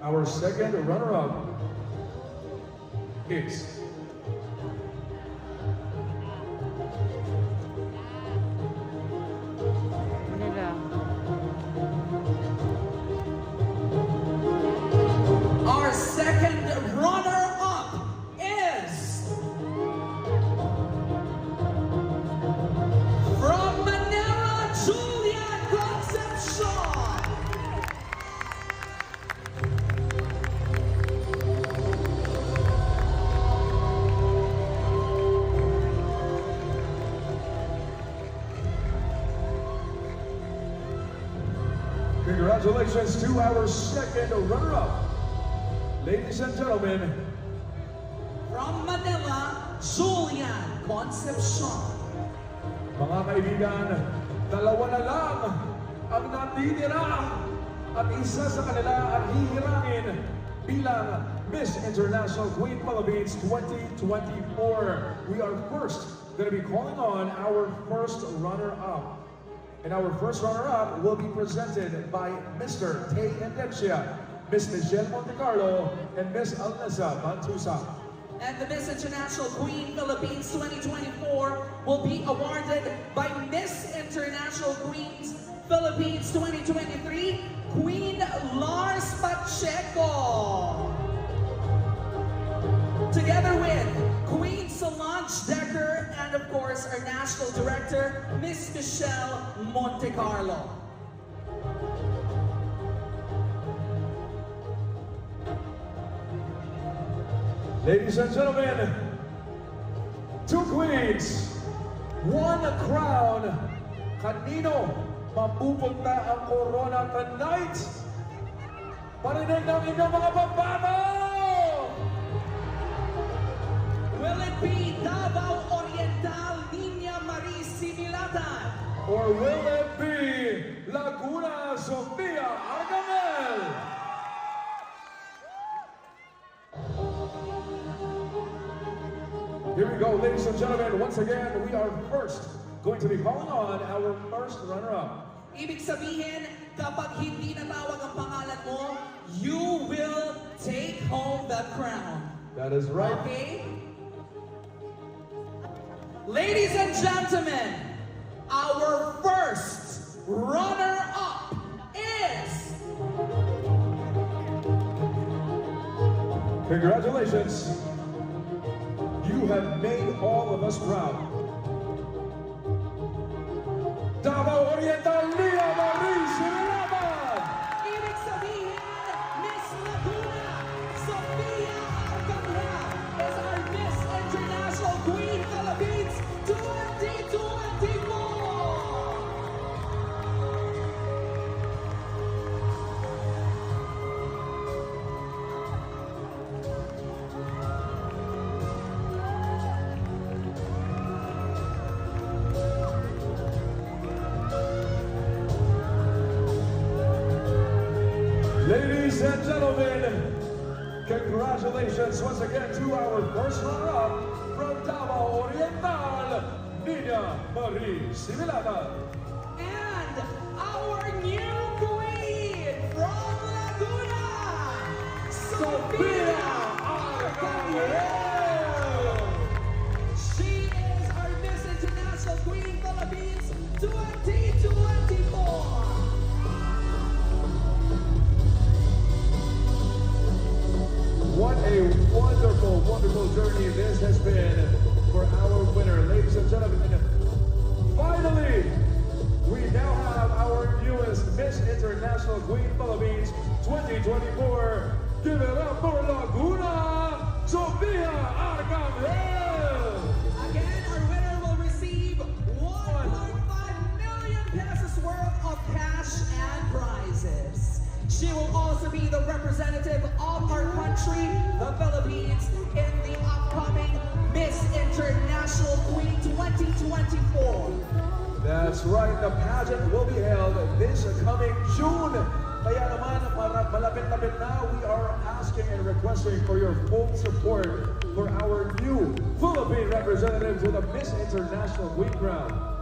Our second runner-up is Our second runner-up is from Manila, Julian Concepcion. Congratulations to our second runner-up. Ladies and gentlemen, From Manila, Julian Concepcion. mga kaibigan, dalawa na lang ang natitira at isa sa kanila ang hihirangin bilang Miss International Queen Philippines 2024. We are first going to be calling on our first runner-up. And our first runner-up will be presented by Mr. Tay Endencia, Miss Michelle Montecarlo, and Miss Alnesa Bantusa. And the Miss International Queen Philippines 2024 will be awarded by Miss International Queens Philippines 2023, Queen Lars Pacheco. Together with Queen Solange Decker and of course our National Director, Miss Michelle Montecarlo. Ladies and gentlemen, two queens, one crown. Kanino mapupunta ang corona tonight? Parinig ng inyong mga bababaw! Will it be Davao Oriental Nina Marie Similatan? Or will it be Laguna Sofia Argamel? Here we go, ladies and gentlemen. Once again, we are first going to be calling on our first runner-up. Ibig sabihin, kapag hindi natawag ang pangalan mo, you will take home the crown. That is right. Okay? Ladies and gentlemen, our first runner-up is... Congratulations. You have made all of us proud. Davao Oriental Nia Marie Sinilaban! Ibig sabihin, Miss Laguna Sofia Arcangel is our Miss International Queen Philippines 2024! Ladies and gentlemen, congratulations once again to our first runner-up from Davao Oriental, Nina Marie Similatan. And our new queen from Laguna, Sofia Arcangel. She is our Miss International Queen Philippines 2024. What a wonderful, wonderful journey this has been for our winner. Ladies and gentlemen, finally, we now have our newest Miss International Queen Philippines 2024. Give it up for Laguna, Sofia Arcangel! Again, our winner will receive 1.5 million pesos worth of cash and prizes. She will also be the representative of our country, the Philippines, in the upcoming Miss International Queen 2024. That's right, the pageant will be held this coming June. Kaya naman, malapit-lapit na, we are asking and requesting for your full support for our new Philippine representative to the Miss International Queen crown.